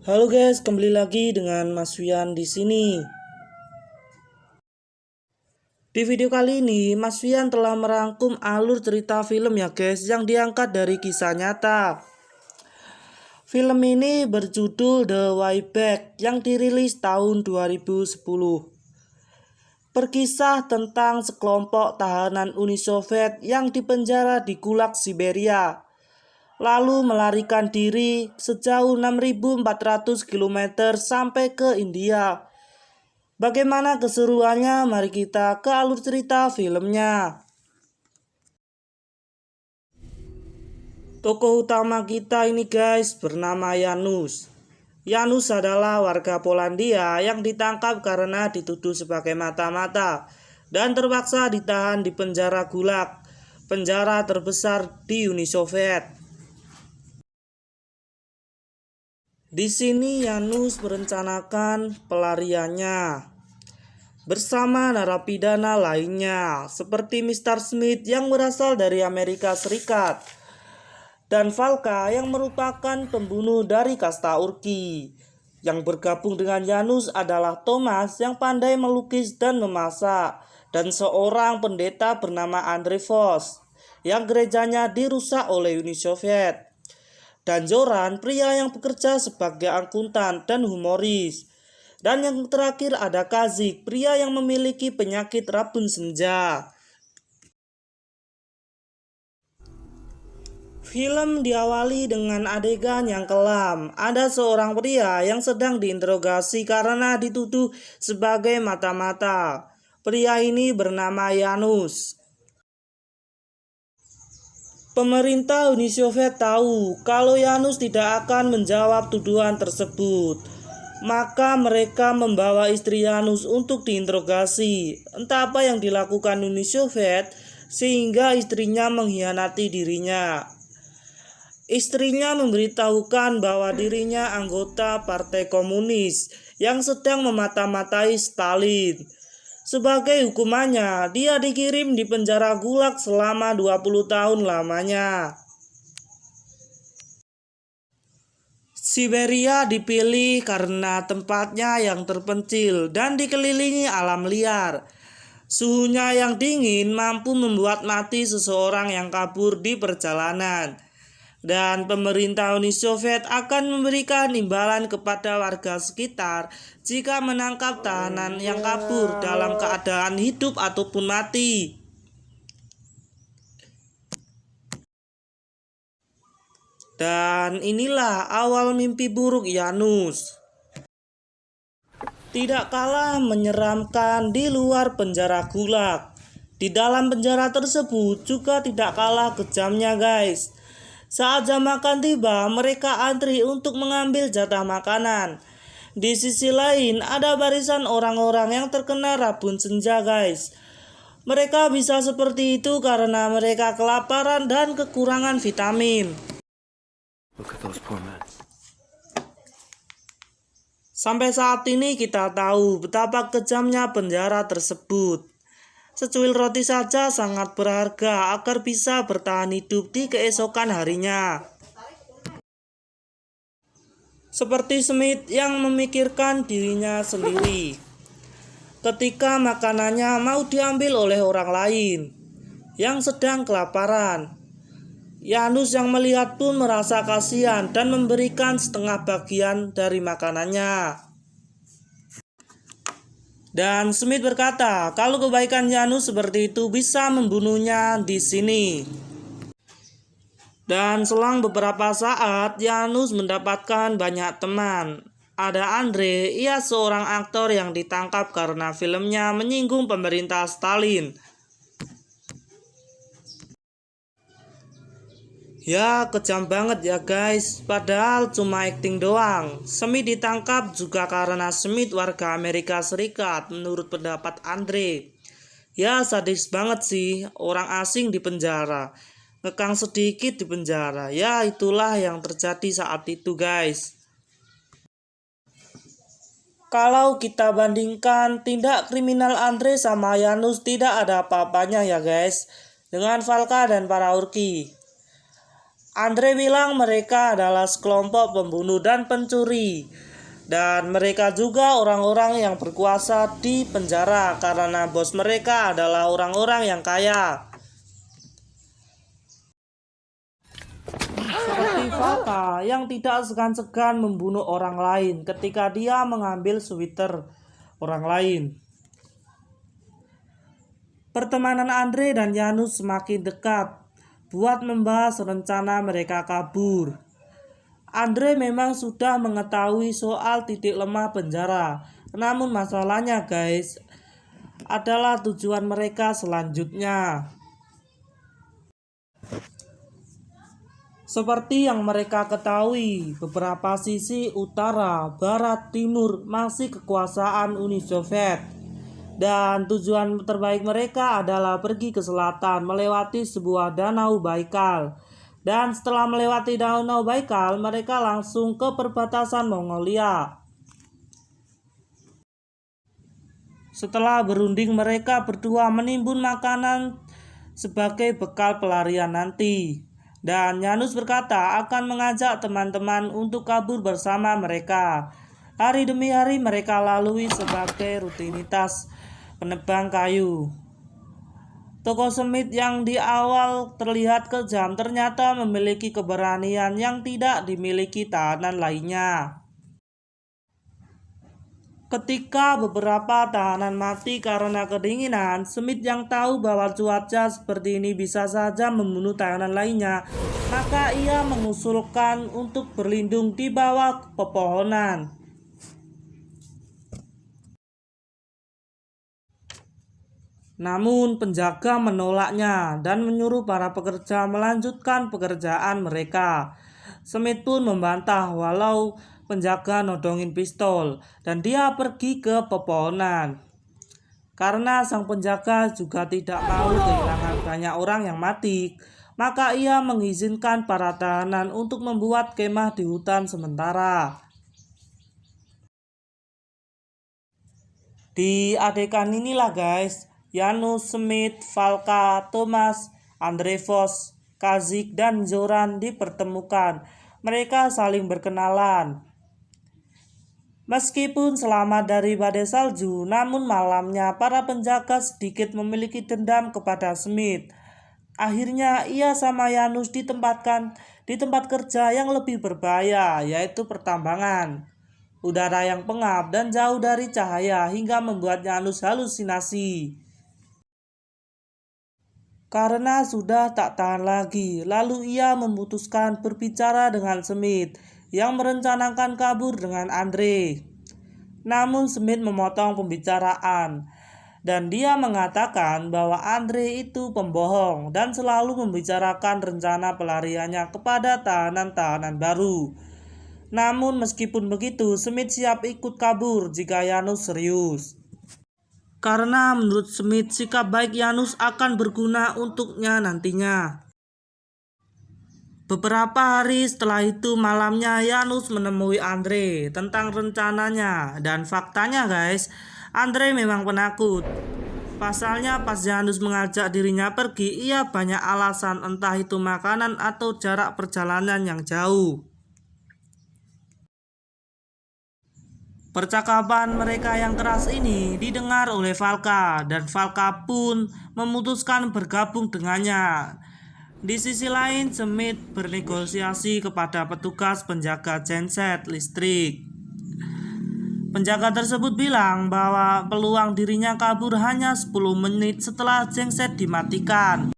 Halo guys, kembali lagi dengan Mas Wian di sini. Di video kali ini, Mas Wian telah merangkum alur cerita film ya guys, yang diangkat dari kisah nyata. Film ini berjudul The Way Back yang dirilis tahun 2010. Berkisah tentang sekelompok tahanan Uni Soviet yang dipenjara di Gulag Siberia, lalu melarikan diri sejauh 6.400 km sampai ke India. Bagaimana keseruannya? Mari kita ke alur cerita filmnya. Tokoh utama kita ini guys bernama Janusz. Janusz adalah warga Polandia yang ditangkap karena dituduh sebagai mata-mata dan terpaksa ditahan di penjara Gulag, penjara terbesar di Uni Soviet. Di sini Janusz merencanakan pelariannya bersama narapidana lainnya seperti Mr. Smith yang berasal dari Amerika Serikat dan Valka yang merupakan pembunuh dari kasta Urki. Yang bergabung dengan Janusz adalah Thomas yang pandai melukis dan memasak, dan seorang pendeta bernama Andrei Voss yang gerejanya dirusak oleh Uni Soviet, dan Zoran, pria yang bekerja sebagai akuntan dan humoris. Dan yang terakhir ada Kazik, pria yang memiliki penyakit rabun senja. Film diawali dengan adegan yang kelam. Ada seorang pria yang sedang diinterogasi karena dituduh sebagai mata-mata. Pria ini bernama Janusz. Pemerintah Uni Soviet tahu kalau Janusz tidak akan menjawab tuduhan tersebut. Maka mereka membawa istri Janusz untuk diinterogasi. Entah apa yang dilakukan Uni Soviet sehingga istrinya mengkhianati dirinya. Istrinya memberitahukan bahwa dirinya anggota Partai Komunis yang sedang memata-matai Stalin. Sebagai hukumannya, dia dikirim di penjara Gulag selama 20 tahun lamanya. Siberia dipilih karena tempatnya yang terpencil dan dikelilingi alam liar. Suhunya yang dingin mampu membuat mati seseorang yang kabur di perjalanan. Dan pemerintah Uni Soviet akan memberikan imbalan kepada warga sekitar jika menangkap tahanan yang kabur dalam keadaan hidup ataupun mati. Dan inilah awal mimpi buruk Janusz. Tidak kalah menyeramkan di luar penjara Gulag, di dalam penjara tersebut juga tidak kalah kejamnya guys. Saat jam makan tiba, mereka antri untuk mengambil jatah makanan. Di sisi lain, ada barisan orang-orang yang terkena rabun senja guys. Mereka bisa seperti itu karena mereka kelaparan dan kekurangan vitamin. Sampai saat ini kita tahu betapa kejamnya penjara tersebut. Secuil roti saja sangat berharga agar bisa bertahan hidup di keesokan harinya. Seperti Smith yang memikirkan dirinya sendiri ketika makanannya mau diambil oleh orang lain yang sedang kelaparan. Janusz yang melihat pun merasa kasihan dan memberikan setengah bagian dari makanannya. Dan Smith berkata, kalau kebaikan Janusz seperti itu bisa membunuhnya di sini. Dan selang beberapa saat, Janusz mendapatkan banyak teman. Ada Andrei, ia seorang aktor yang ditangkap karena filmnya menyinggung pemerintah Stalin. Ya, kejam banget ya guys, padahal cuma akting doang. Smith ditangkap juga karena Smith warga Amerika Serikat menurut pendapat Andre. Ya, sadis banget sih, orang asing di penjara, ngekang sedikit di penjara. Ya, itulah yang terjadi saat itu guys. Kalau kita bandingkan tindak kriminal Andre sama Janusz, tidak ada apa-apanya ya guys dengan Valka dan para Urki. Andre bilang mereka adalah sekelompok pembunuh dan pencuri. Dan mereka juga orang-orang yang berkuasa di penjara karena bos mereka adalah orang-orang yang kaya. Seperti Valka yang tidak segan-segan membunuh orang lain ketika dia mengambil sweater orang lain. Pertemanan Andre dan Janus semakin dekat buat membahas rencana mereka kabur. Andre memang sudah mengetahui soal titik lemah penjara. Namun masalahnya guys adalah tujuan mereka selanjutnya. Seperti yang mereka ketahui, beberapa sisi utara, barat, timur masih kekuasaan Uni Soviet. Dan tujuan terbaik mereka adalah pergi ke selatan melewati sebuah danau Baikal. Dan setelah melewati danau Baikal, mereka langsung ke perbatasan Mongolia. Setelah berunding, mereka berdua menimbun makanan sebagai bekal pelarian nanti. Dan Janus berkata akan mengajak teman-teman untuk kabur bersama mereka. Hari demi hari mereka lalui sebagai rutinitas penebang kayu. Toko Smith yang di awal terlihat kejam ternyata memiliki keberanian yang tidak dimiliki tahanan lainnya. Ketika beberapa tahanan mati karena kedinginan, Smith yang tahu bahwa cuaca seperti ini bisa saja membunuh tahanan lainnya, maka ia mengusulkan untuk berlindung di bawah pepohonan. Namun penjaga menolaknya dan menyuruh para pekerja melanjutkan pekerjaan mereka. Smith pun membantah walau penjaga nodongin pistol dan dia pergi ke pepohonan. Karena sang penjaga juga tidak mau kehilangan banyak orang yang mati, maka ia mengizinkan para tahanan untuk membuat kemah di hutan sementara. Di adegan inilah guys, Janus, Smith, Valka, Thomas, Andre Vos, Kazik, dan Zoran dipertemukan. Mereka saling berkenalan. Meskipun selamat dari badai salju, namun malamnya para penjaga sedikit memiliki dendam kepada Smith. Akhirnya ia sama Janus ditempatkan di tempat kerja yang lebih berbahaya, yaitu pertambangan. Udara yang pengap dan jauh dari cahaya hingga membuat Janus halusinasi. Karena sudah tak tahan lagi, lalu ia memutuskan berbicara dengan Smith yang merencanakan kabur dengan Andre. Namun Smith memotong pembicaraan dan dia mengatakan bahwa Andre itu pembohong dan selalu membicarakan rencana pelariannya kepada tahanan-tahanan baru. Namun meskipun begitu, Smith siap ikut kabur jika Janus serius. Karena menurut Smith sikap baik Janus akan berguna untuknya nantinya. Beberapa hari setelah itu malamnya Janus menemui Andre tentang rencananya. Dan faktanya guys, Andre memang penakut. Pasalnya pas Janus mengajak dirinya pergi, ia banyak alasan, entah itu makanan atau jarak perjalanan yang jauh. Percakapan mereka yang keras ini didengar oleh Valka dan Valka pun memutuskan bergabung dengannya. Di sisi lain, Smith bernegosiasi kepada petugas penjaga genset listrik. Penjaga tersebut bilang bahwa peluang dirinya kabur hanya 10 menit setelah genset dimatikan.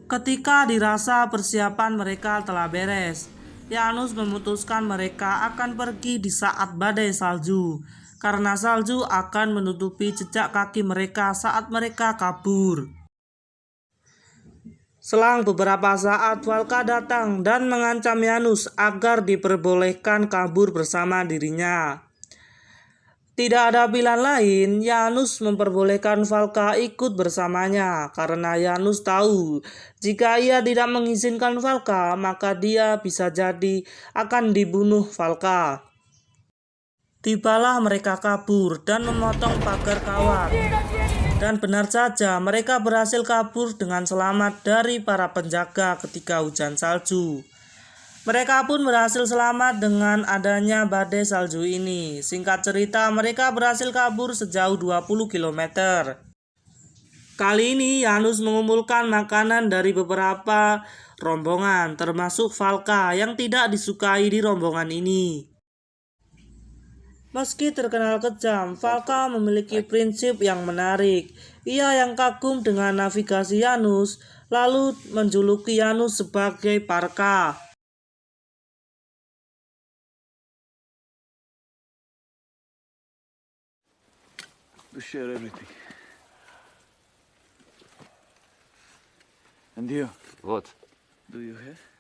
Ketika dirasa persiapan mereka telah beres, Janus memutuskan mereka akan pergi di saat badai salju, karena salju akan menutupi jejak kaki mereka saat mereka kabur. Selang beberapa saat, Valka datang dan mengancam Janus agar diperbolehkan kabur bersama dirinya. Tidak ada pilihan lain, Janus memperbolehkan Valka ikut bersamanya karena Janus tahu jika ia tidak mengizinkan Valka, maka dia bisa jadi akan dibunuh Valka. Tibalah mereka kabur dan memotong pagar kawat. Dan benar saja, mereka berhasil kabur dengan selamat dari para penjaga ketika hujan salju. Mereka pun berhasil selamat dengan adanya badai salju ini. Singkat cerita, mereka berhasil kabur sejauh 20 km. Kali ini Janus mengumpulkan makanan dari beberapa rombongan, termasuk Valka yang tidak disukai di rombongan ini. Meski terkenal kejam, Valka memiliki prinsip yang menarik. Ia yang kagum dengan navigasi Janus, lalu menjuluki Janus sebagai Parka. To share everything. And you, What? do you have?